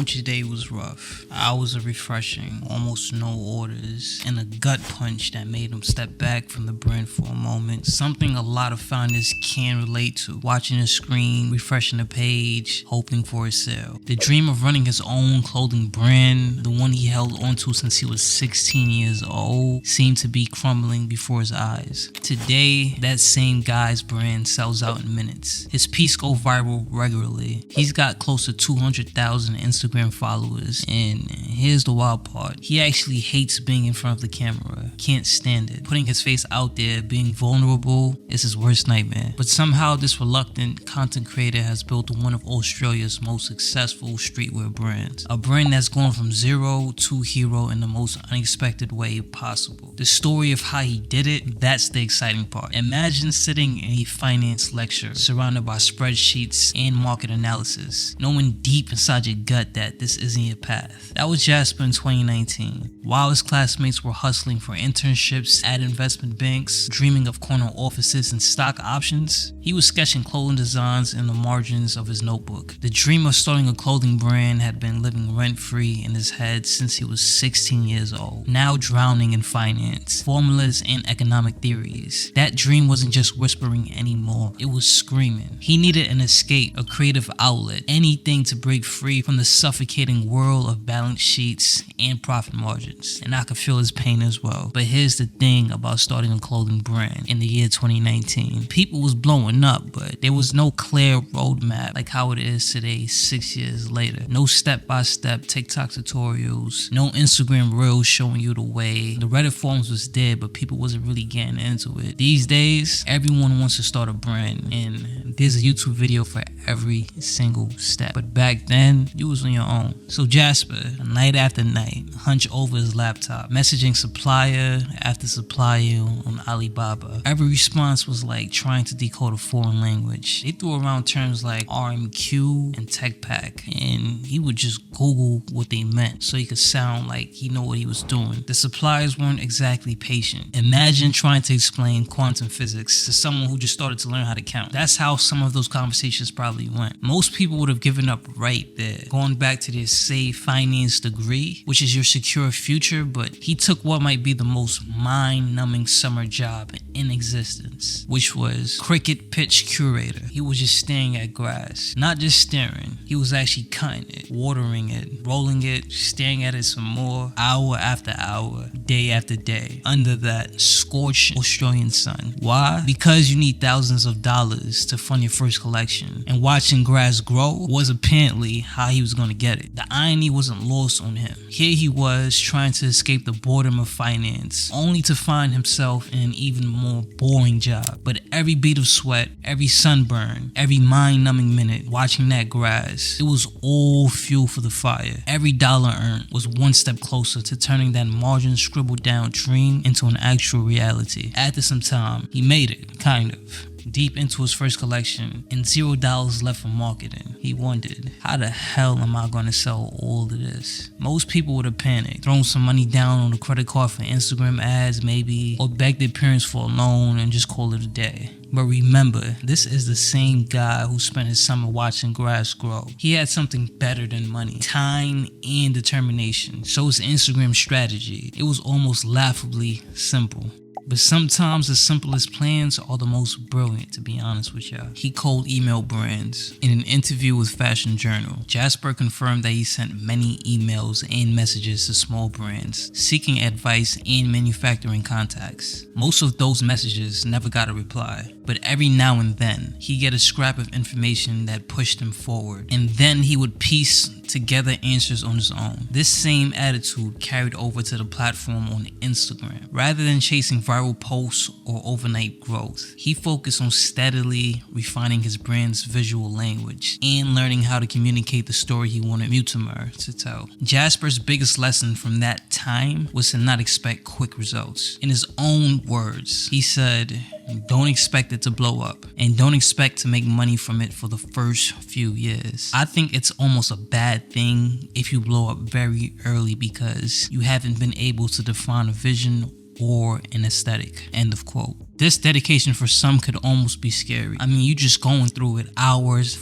launch day was rough. Hours of refreshing, almost no orders, and a gut punch that made him step back from the brand for a moment. Something a lot of founders can relate to. Watching a screen, refreshing a page, hoping for a sale. The dream of running his own clothing brand, the one he held onto since he was 16 years old, seemed to be crumbling before his eyes. Today, that same guy's brand sells out in minutes. His piece go viral regularly. He's got close to 200,000 Instagram followers, and here's the wild part. He actually hates being in front of the camera. Can't stand it. Putting his face out there, being vulnerable, is his worst nightmare. But somehow this reluctant content creator has built one of Australia's most successful streetwear brands. A brand that's gone from zero to hero in the most unexpected way possible. The story of how he did it, that's the exciting part. Imagine sitting in a finance lecture surrounded by spreadsheets and market analysis, knowing deep inside your gut that this isn't your path. That was Jasper in 2019. While his classmates were hustling for internships at investment banks, dreaming of corner offices and stock options, he was sketching clothing designs in the margins of his notebook. The dream of starting a clothing brand had been living rent-free in his head since he was 16 years old, now drowning in finance, formulas, and economic theories. That dream wasn't just whispering anymore, it was screaming. He needed an escape, a creative outlet, anything to break free from the suffocating world of balance sheets and profit margins. And I could feel his pain as well. But here's the thing about starting a clothing brand in the year 2019. People was blowing up, but there was no clear roadmap like how it is today 6 years later. No step-by-step TikTok tutorials, no Instagram reels showing you the way. The Reddit forums was dead, but people wasn't really getting into it. These days, everyone wants to start a brand, and there's a YouTube video for every single step. But back then, you was on your own. So Jasper, night after night, hunched over his laptop, messaging supplier after supplier on Alibaba. Every response was like trying to decode a foreign language. They threw around terms like RMQ and Tech Pack, and he would just Google what they meant so he could sound like he knew what he was doing. The suppliers weren't exactly patient. Imagine trying to explain quantum physics to someone who just started to learn how to count. That's how some of those conversations probably went. Most people would have given up right there, going back to their safe finance degree, which is your secure future, but he took what might be the most mind-numbing summer job in existence, which was cricket pitch curator. He was just staring at grass. Not just staring, he was actually cutting it, watering it, rolling it, staring at it some more, hour after hour, day after day, under that scorched Australian sun. Why? Because you need thousands of dollars to fund your first collection, and watching grass grow was apparently how he was going to get it. The irony wasn't lost on him. Here he was trying to escape the boredom of finance, only to find himself in an even more boring job. But every bead of sweat, every sunburn, every mind-numbing minute watching that grass, it was all fuel for the fire. Every dollar earned was one step closer to turning that margin scribbled down dream into an actual reality. After some time, he made it, kind of. Deep into his first collection and $0 left for marketing, he wondered, how the hell am I going to sell all of this? Most people would have panicked, thrown some money down on a credit card for Instagram ads maybe, or begged their parents for a loan and just call it a day. But remember, this is the same guy who spent his summer watching grass grow. He had something better than money, time and determination. So his Instagram strategy, it was almost laughably simple. But sometimes the simplest plans are the most brilliant, to be honest with y'all. He cold emailed brands. In an interview with Fashion Journal, Jasper confirmed that he sent many emails and messages to small brands, seeking advice and manufacturing contacts. Most of those messages never got a reply, but every now and then, he'd get a scrap of information that pushed him forward, and then he would piece together answers on his own. This same attitude carried over to the platform on Instagram. Rather than chasing viral posts or overnight growth, he focused on steadily refining his brand's visual language and learning how to communicate the story he wanted Mutimer to tell. Jasper's biggest lesson from that time was to not expect quick results. In his own words, he said, don't expect it to blow up, and don't expect to make money from it for the first few years. I think it's almost a bad thing if you blow up very early because you haven't been able to define a vision or an aesthetic. End of quote. This dedication for some could almost be scary. I mean, you just going through it hours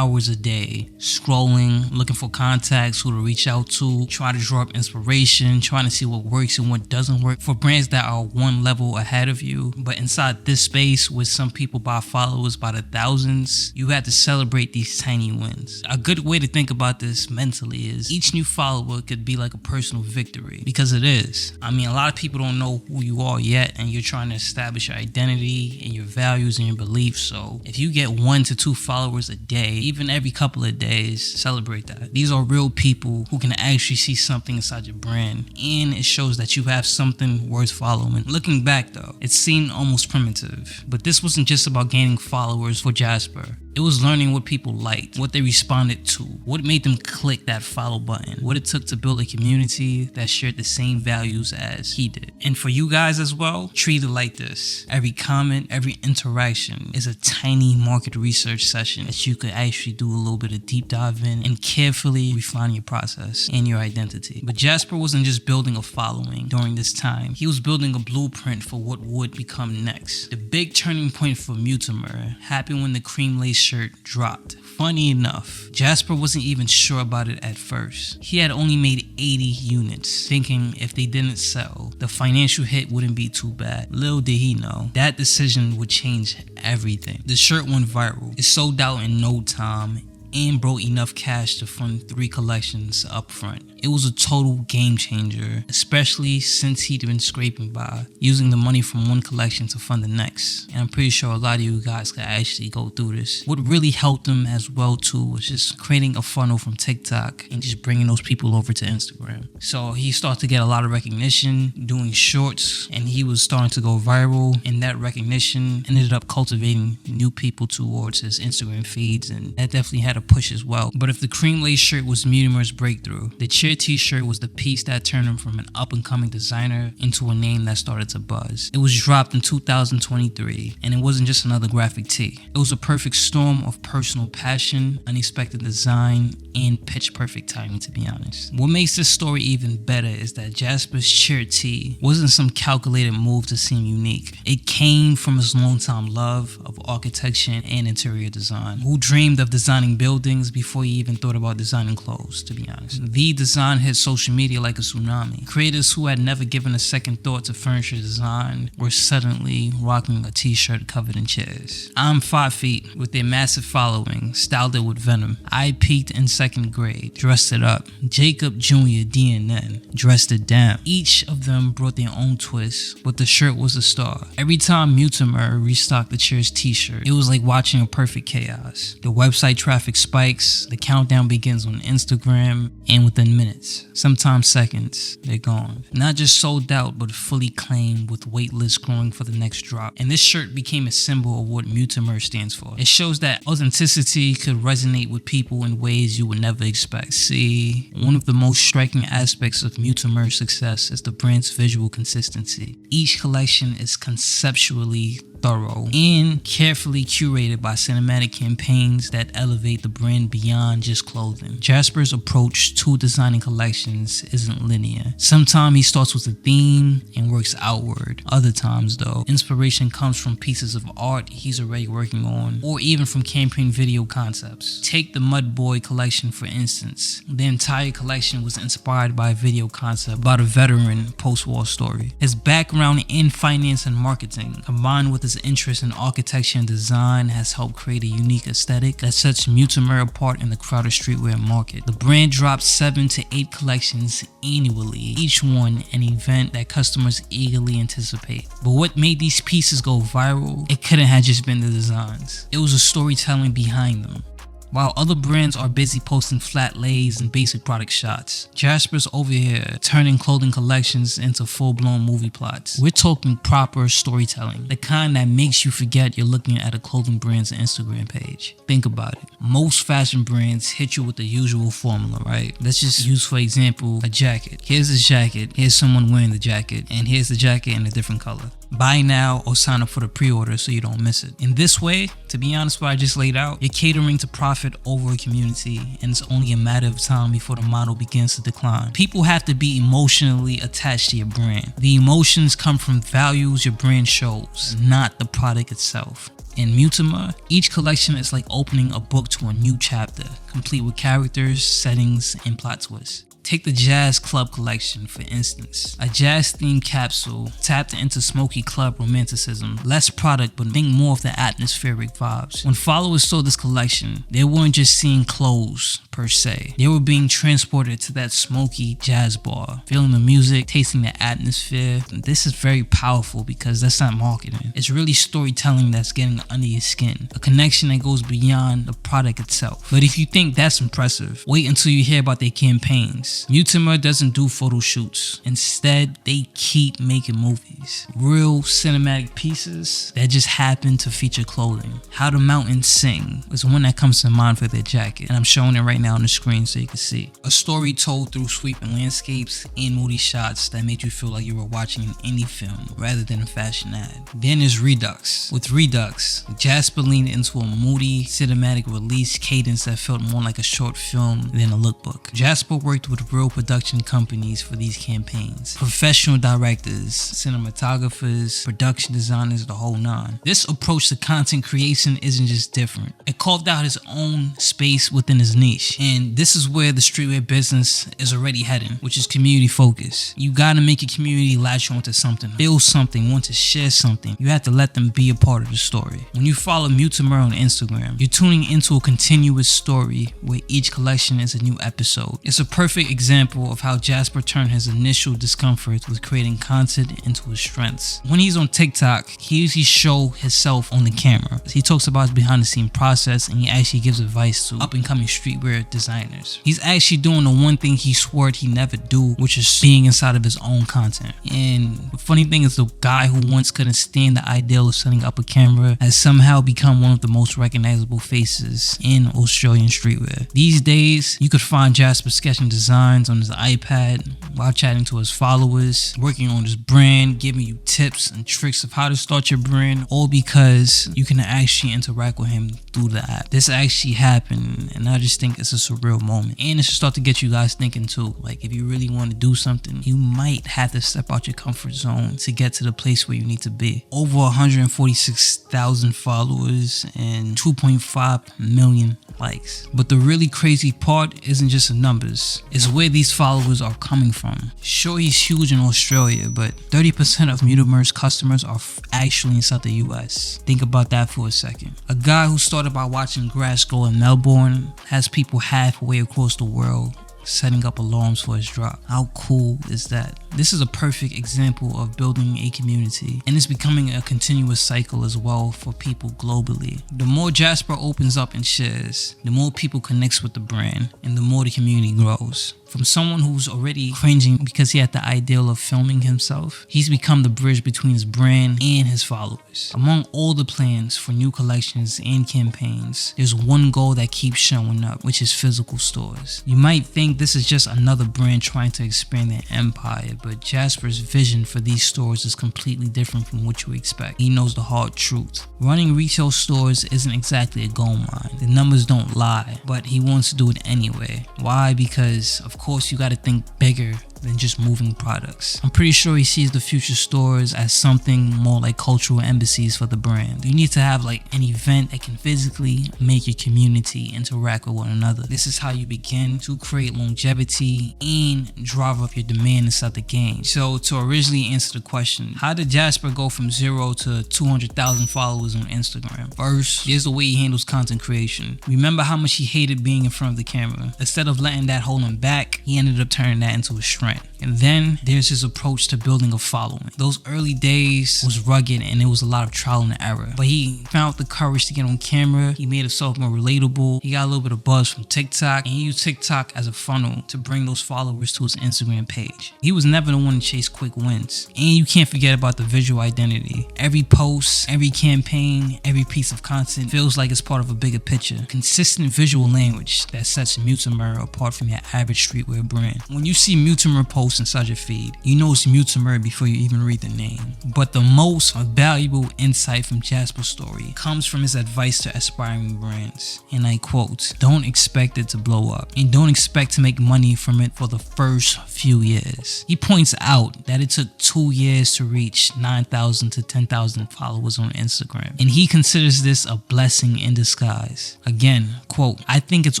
a day, scrolling, looking for contacts, who to reach out to, trying to draw up inspiration, trying to see what works and what doesn't work for brands that are one level ahead of you. But inside this space, with some people buy followers by the thousands, you have to celebrate these tiny wins. A good way to think about this mentally is each new follower could be like a personal victory, because it is. I mean, a lot of people don't know who you are yet, and you're trying to establish your identity and your values and your beliefs. So if you get 1 to 2 followers a day, even every couple of days, celebrate that. These are real people who can actually see something inside your brand, and it shows that you have something worth following. Looking back though, it seemed almost primitive, but this wasn't just about gaining followers for Jasper. It was learning what people liked, what they responded to, what made them click that follow button, what it took to build a community that shared the same values as he did. And for you guys as well, treat it like this. Every comment, every interaction is a tiny market research session that you could actually do a little bit of deep dive in and carefully refine your process and your identity. But Jasper wasn't just building a following during this time. He was building a blueprint for what would become next. The big turning point for Mutimer happened when the cream lace shirt dropped. Funny enough, Jasper wasn't even sure about it at first. He had only made 80 units, thinking if they didn't sell, the financial hit wouldn't be too bad. Little did he know, that decision would change everything. The shirt went viral. It sold out in no time and brought enough cash to fund 3 collections up front. It was a total game changer, especially since he'd been scraping by, using the money from one collection to fund the next. And I'm pretty sure a lot of you guys could actually go through this. What really helped him as well too was just creating a funnel from TikTok and just bringing those people over to Instagram. So he started to get a lot of recognition doing shorts, and he was starting to go viral, and that recognition ended up cultivating new people towards his Instagram feeds, and that definitely had a push as well. But if the cream lace shirt was Mutimer's breakthrough, the cheer t-shirt was the piece that turned him from an up-and-coming designer into a name that started to buzz. It was dropped in 2023, and it wasn't just another graphic tee. It was a perfect storm of personal passion, unexpected design, and pitch-perfect timing, to be honest. What makes this story even better is that Jasper's cheer tee wasn't some calculated move to seem unique. It came from his long-time love of architecture and interior design, who dreamed of designing buildings before he even thought about designing clothes, to be honest. The design hit social media like a tsunami. Creators who had never given a second thought to furniture design were suddenly rocking a t-shirt covered in chairs. I'm 5 feet with their massive following, styled it with venom. I peaked in 2nd grade, dressed it up. Jacob Jr. DNN dressed it down. Each of them brought their own twist, but the shirt was a star. Every time Mutimer restocked the Cheers t-shirt, it was like watching a perfect chaos. The website traffic spikes, the countdown begins on Instagram, and within minutes, sometimes seconds, they're gone. Not just sold out, but fully claimed, with wait lists growing for the next drop. And this shirt became a symbol of what Mutimer stands for. It shows that authenticity could resonate with people in ways you would never expect. See, one of the most striking aspects of Mutimer's success is the brand's visual consistency. Each collection is conceptually thorough and carefully curated by cinematic campaigns that elevate the brand beyond just clothing. Jasper's approach to designing collections isn't linear. Sometimes he starts with a theme and works outward. Other times though, inspiration comes from pieces of art he's already working on, or even from campaign video concepts. Take the Mud Boy collection for instance. The entire collection was inspired by a video concept about a veteran post-war story. His background in finance and marketing, combined with his interest in architecture and design, has helped create a unique aesthetic that sets Mutimer apart in the crowded streetwear market. The brand drops 7 to 8 collections annually, each one an event that customers eagerly anticipate. But what made these pieces go viral? It couldn't have just been the designs. It was the storytelling behind them. While other brands are busy posting flat lays and basic product shots, Jasper's over here turning clothing collections into full-blown movie plots. We're talking proper storytelling, the kind that makes you forget you're looking at a clothing brand's Instagram page. Think about it. Most fashion brands hit you with the usual formula, right? Let's just use, for example, a jacket. Here's a jacket, here's someone wearing the jacket, and here's the jacket in a different color. Buy now or sign up for the pre-order so you don't miss it. In this way, to be honest, what I just laid out, you're catering to profit over a community, and it's only a matter of time before the model begins to decline. People have to be emotionally attached to your brand. The emotions come from values your brand shows, not the product itself. In Mutimer, each collection is like opening a book to a new chapter, complete with characters, settings, and plot twists. Take the Jazz Club collection, for instance. A jazz-themed capsule tapped into smoky club romanticism. Less product, but think more of the atmospheric vibes. When followers saw this collection, they weren't just seeing clothes, per se. They were being transported to that smoky jazz bar, feeling the music, tasting the atmosphere. This is very powerful because that's not marketing. It's really storytelling that's getting under your skin. A connection that goes beyond the product itself. But if you think that's impressive, wait until you hear about their campaigns. Mutimer doesn't do photo shoots. Instead, they keep making movies. Real cinematic pieces that just happen to feature clothing. How the Mountains Sing is one that comes to mind for their jacket, and I'm showing it right now on the screen so you can see. A story told through sweeping landscapes and moody shots that made you feel like you were watching an indie film rather than a fashion ad. Then there's Redux. With Redux, Jasper leaned into a moody cinematic release cadence that felt more like a short film than a lookbook. Jasper worked with real production companies for these campaigns. Professional directors, cinematographers, production designers, the whole nine. This approach to content creation isn't just different. It carved out his own space within his niche. And this is where the streetwear business is already heading, which is community focused. You gotta make your community latch onto something, feel something, want to share something. You have to let them be a part of the story. When you follow Mutimer on Instagram, you're tuning into a continuous story where each collection is a new episode. It's a perfect example of how Jasper turned his initial discomfort with creating content into his strengths. When he's on TikTok, he usually shows himself on the camera. He talks about his behind the scene process, and he actually gives advice to up and coming streetwear designers. He's actually doing the one thing he swore he never do, which is being inside of his own content. And the funny thing is, the guy who once couldn't stand the ideal of setting up a camera has somehow become one of the most recognizable faces in Australian streetwear. These days, you could find Jasper sketching designs on his iPad while chatting to his followers, working on his brand, giving you tips and tricks of how to start your brand, all because you can actually interact with him through the app. This actually happened, and I just think it's a surreal moment. And it should start to get you guys thinking too. Like, if you really want to do something, you might have to step out your comfort zone to get to the place where you need to be. Over 146,000 followers and 2.5 million likes. But the really crazy part isn't just the numbers, it's where these followers are coming from. Sure, he's huge in Australia, but 30% of Mutimer's customers are actually inside the US. Think about that for a second. A guy who started by watching grass grow in Melbourne has people halfway across the world setting up alarms for his drop. How cool is that? This is a perfect example of building a community, and it's becoming a continuous cycle as well for people globally. The more Jasper opens up and shares, the more people connects with the brand, and the more the community grows. From someone who's already cringing because he had the ideal of filming himself, he's become the bridge between his brand and his followers. Among all the plans for new collections and campaigns, there's one goal that keeps showing up, which is physical stores. You might think this is just another brand trying to expand their empire, but Jasper's vision for these stores is completely different from what you expect. He knows the hard truth. Running retail stores isn't exactly a gold mine. The numbers don't lie, but he wants to do it anyway. Why? Because of course you gotta think bigger than just moving products. I'm pretty sure he sees the future stores as something more like cultural embassies for the brand. You need to have like an event that can physically make your community interact with one another. This is how you begin to create longevity and drive up your demand inside the game. So to originally answer the question, how did Jasper go from 0 to 200,000 followers on Instagram? First, here's the way he handles content creation. Remember how much he hated being in front of the camera. Instead of letting that hold him back, he ended up turning that into a strength. And then there's his approach to building a following. Those early days was rugged and it was a lot of trial and error, but he found the courage to get on camera. He made himself more relatable. He got a little bit of buzz from TikTok, and he used TikTok as a funnel to bring those followers to his Instagram page. He was never the one to chase quick wins. And you can't forget about the visual identity. Every post, every campaign, every piece of content feels like it's part of a bigger picture. Consistent visual language that sets Mutimer apart from your average streetwear brand. When you see Mutimer Mutimer post inside your feed, you know it's Mutimer before you even read the name. But the most valuable insight from Jasper's story comes from his advice to aspiring brands. And I quote, "Don't expect it to blow up, and don't expect to make money from it for the first few years." He points out that it took 2 years to reach 9,000 to 10,000 followers on Instagram, and he considers this a blessing in disguise. Again, quote, "I think it's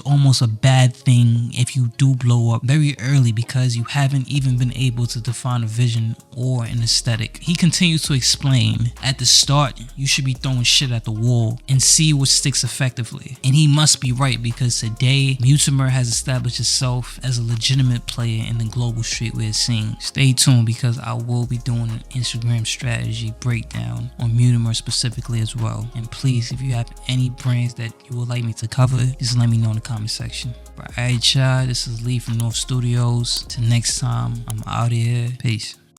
almost a bad thing if you do blow up very early because you haven't even been able to define a vision or an aesthetic." He continues to explain, "At the start, you should be throwing shit at the wall and see what sticks effectively." And he must be right, because today, Mutimer has established itself as a legitimate player in the global streetwear scene. Stay tuned, because I will be doing an Instagram strategy breakdown on Mutimer specifically as well. And please, if you have any brands that you would like me to cover, just let me know in the comment section. Alright y'all, this is Lee from North Studios. Till next time, I'm out of here. Peace.